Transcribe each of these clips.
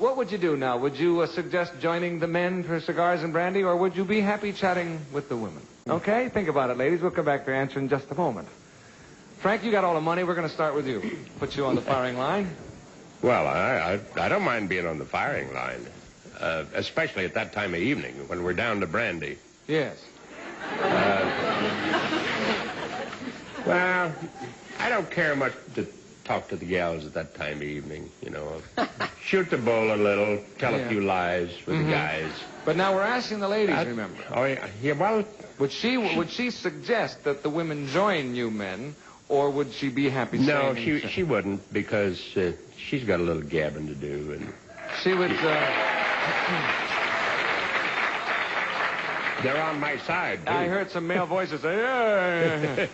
what would you do now? Would you suggest joining the men for cigars and brandy, or would you be happy chatting with the women? Okay, think about it, ladies. We'll come back to your answer in just a moment. Frank, you got all the money. We're going to start with you. Put you on the firing line. Well, I don't mind being on the firing line, especially at that time of evening when we're down to brandy. Yes. Well, I don't care much to talk to the gals at that time of evening, you know. Shoot the bull a little, tell a few lies with the guys. But now we're asking the ladies, remember. Oh, yeah, well... Would she suggest that the women join you men, or would she be happy staying? No, she wouldn't, because she's got a little gabbing to do, and... She would, They're on my side, too. I heard some male voices say, yeah.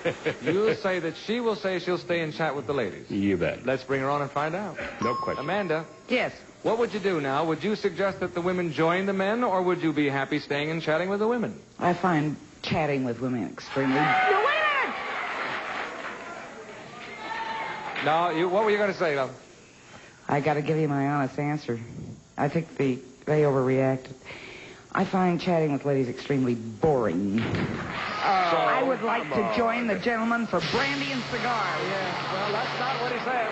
You'll say that she will say she'll stay and chat with the ladies. You bet. Let's bring her on and find out. No question. Amanda. Yes. What would you do now? Would you suggest that the women join the men, or would you be happy staying and chatting with the women? I find chatting with women extremely... No, wait a minute! No, what were you going to say, love? I got to give you my honest answer. I think they overreacted. I find chatting with ladies extremely boring. I would like to join the gentlemen for brandy and cigars. Yeah, well, that's not what he said.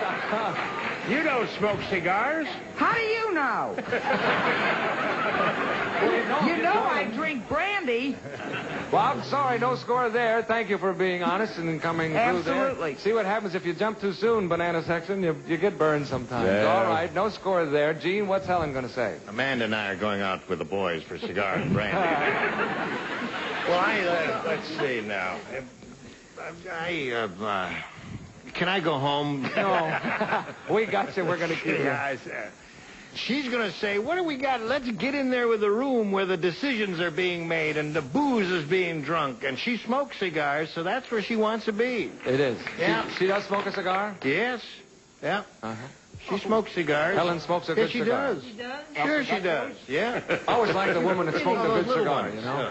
You don't smoke cigars. How do you know? You know I drink brandy. Well, I'm sorry, no score there. Thank you for being honest and coming through there. Absolutely. See what happens if you jump too soon, banana section. You get burned sometimes. Yeah. All right, no score there. Gene, what's Helen going to say? Amanda and I are going out with the boys for cigar and brandy. Well, let's see now. Can I go home? No. We got you. We're going to keep you. She's going to say, what do we got? Let's get in there with the room where the decisions are being made and the booze is being drunk. And she smokes cigars, so that's where she wants to be. It is. Yeah. She does smoke a cigar? Yes. Yeah. Uh-huh. She smokes cigars. Helen smokes a good cigar. Yes, she does. Sure she does. Yeah. I always like the woman that smoked a good cigar, ones. you know?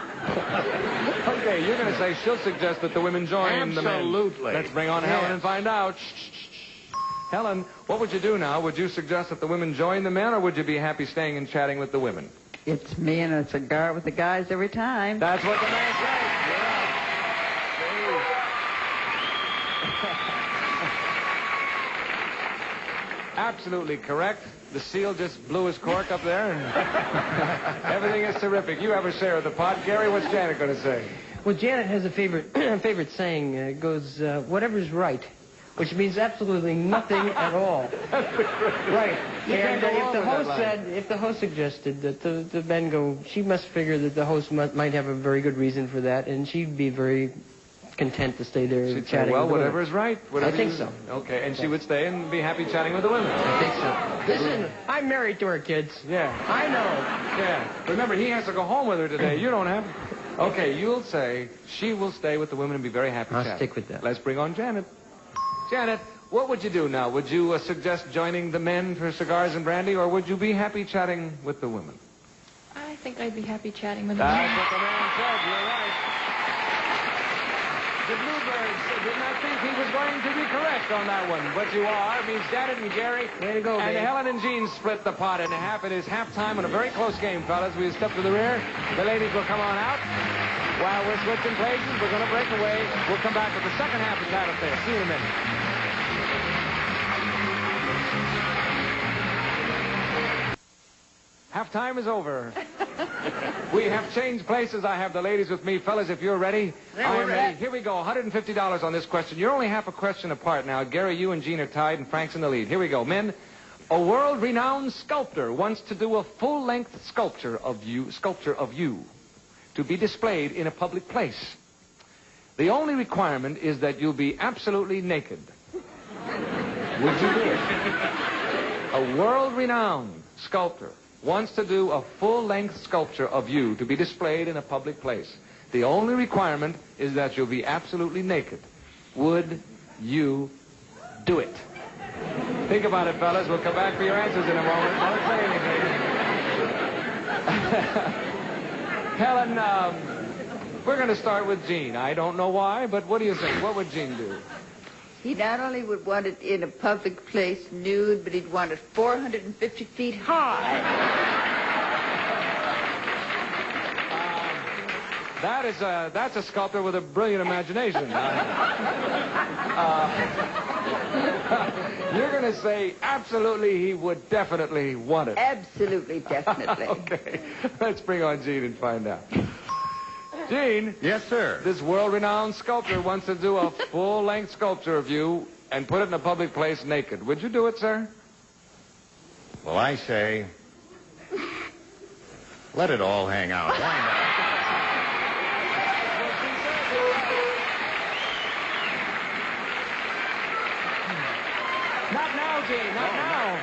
Okay, you're going to say she'll suggest that the women join the men. Absolutely. Let's bring on Helen and find out. Helen, what would you do now? Would you suggest that the women join the men, or would you be happy staying and chatting with the women? It's me and a cigar with the guys every time. That's what the man says. Absolutely correct. The seal just blew his cork up there, and everything is terrific. You have a share of the pot. Gary, what's Janet going to say? Well, Janet has a favorite saying. It goes, whatever's right, which means absolutely nothing at all. Right. And if the host suggested that the men go, she must figure that the host might have a very good reason for that, and she'd be very content to stay there She'd chatting say, well, with the whatever women. is right. I think so. Okay, and she would stay and be happy chatting with the women. I think so. Listen, I'm married to her, kids. Yeah. I know. Yeah. Remember, he has to go home with her today. You don't have. Okay, you'll say she will stay with the women and be very happy chatting. I'll stick with that. Let's bring on Janet. Janet, what would you do now? Would you suggest joining the men for cigars and brandy, or would you be happy chatting with the women? I think I'd be happy chatting with them. That's what the man said. You're right. The Bluebirds did not think he was going to be correct on that one, but you are. It means Janet and Gary. Way to go, and babe. Helen and Jean split the pot in half. It is halftime in a very close game, fellas. We step to the rear. The ladies will come on out. While we're switching places, we're going to break away. We'll come back with the second half of Tattletales. See you in a minute. Halftime is over. We have changed places. I have the ladies with me. Fellas, if you're ready, I am ready. Here we go. $150 on this question. You're only half a question apart now. Gary, you and Gene are tied, and Frank's in the lead. Here we go. Men, a world-renowned sculptor wants to do a full-length sculpture of you to be displayed in a public place. The only requirement is that you'll be absolutely naked. Would you do it? A world-renowned sculptor wants to do a full-length sculpture of you to be displayed in a public place. The only requirement is that you'll be absolutely naked. Would you do it? Think about it, fellas. We'll come back for your answers in a moment. Don't say anything. Helen, we're going to start with Gene. I don't know why, but what do you think? What would Gene do? He not only would want it in a public place nude, but he'd want it 450 feet high. That's a sculptor with a brilliant imagination. You're going to say absolutely he would definitely want it. Absolutely, definitely. Okay. Let's bring on Gene and find out. Gene. Yes, sir. This world-renowned sculptor wants to do a full-length sculpture of you and put it in a public place naked. Would you do it, sir? Well, I say, let it all hang out. Why not? Not now, Gene. Not now.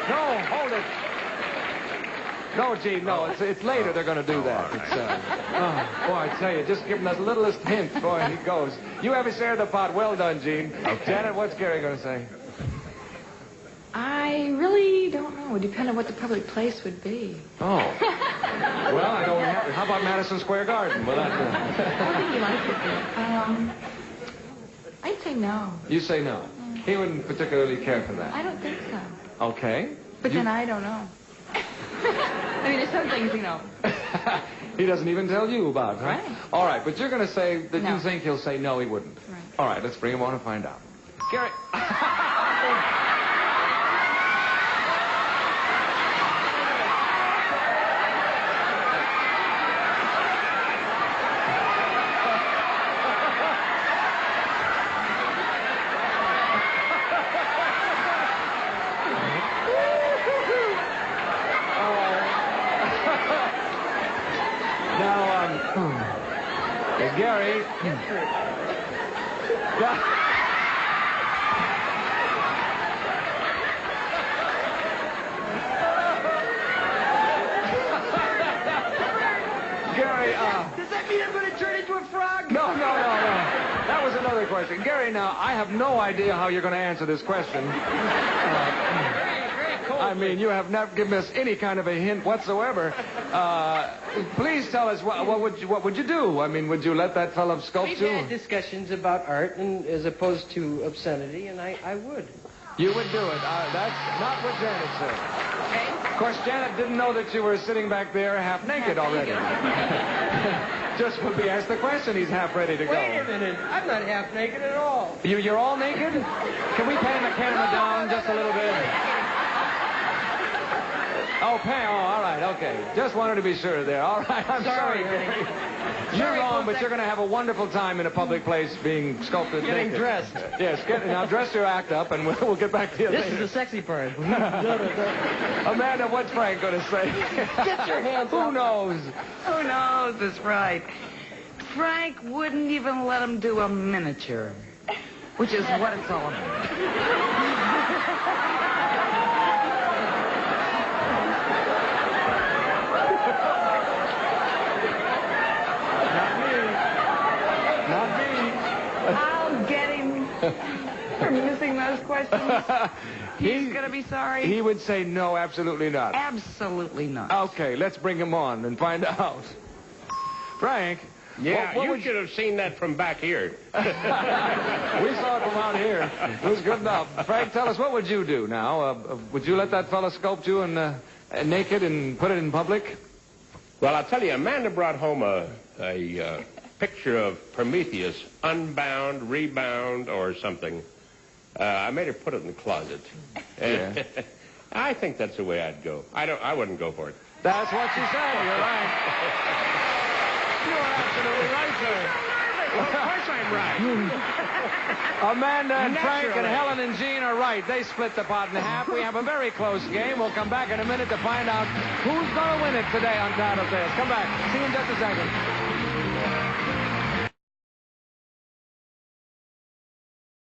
No, hold it. No, Gene, no. It's later they're going to do that. It's, boy, I tell you, just give him the littlest hint. Boy, he goes. You have a share of the pot. Well done, Gene. Okay. Janet, what's Gary going to say? I really don't know. It would depend on what the public place would be. Oh. Well, I know we have. How about Madison Square Garden? Well, I think you like it. I'd say no. You say no. He wouldn't particularly care for that. I don't think so. Okay. But then I don't know. I mean, there's some things, you know. He doesn't even tell you about, huh? Right. All right, but you're going to say that No. you think he'll say no, he wouldn't. Right. All right, let's bring him on and find out. Gary. Gary. Gary, Does that mean I'm going to turn into a frog? No. That was another question. Gary, now, I have no idea how you're going to answer this question. I mean, you have not given us any kind of a hint whatsoever. Please tell us, what would you do? I mean, would you let that fellow sculpt We've you? had discussions about art and as opposed to obscenity, and I would. You would do it. That's not what Janet said. Of course, Janet didn't know that you were sitting back there half naked already. Just when we asked the question, he's half ready to go. Wait a minute. I'm not half naked at all. You're all naked? Can we pan the camera down just a little bit? Oh, all right, okay. Just wanted to be sure there. All right, I'm sorry. You're wrong, but you're going to have a wonderful time in a public place being sculpted Getting naked. dressed. Yes, now dress your act up, and we'll get back to you This later. is the sexy part. Amanda, what's Frank going to say? Get your hands Who up. knows? Who knows? That's right. Frank wouldn't even let him do a miniature, which is what it's all about. I'll get him for missing those questions. He's going to be sorry. He would say no, absolutely not. Absolutely not. Okay, let's bring him on and find out. Frank. Yeah, what you would should have seen that from back here. We saw it from out here. It was good enough. Frank, tell us, what would you do now? Would you let that fella sculpt you naked and put it in public? Well, I'll tell you, Amanda brought home a picture of Prometheus, unbound, rebound, or something. I made her put it in the closet. Yeah. I think that's the way I'd go. I wouldn't go for it. That's what she said. You're right. You're absolutely right, sir. Well, of course I'm right. Amanda and Frank and Naturally. Helen and Jean are right. They split the pot in half. We have a very close game. We'll come back in a minute to find out who's going to win it today on Tattletales. Come back. See you in just a second.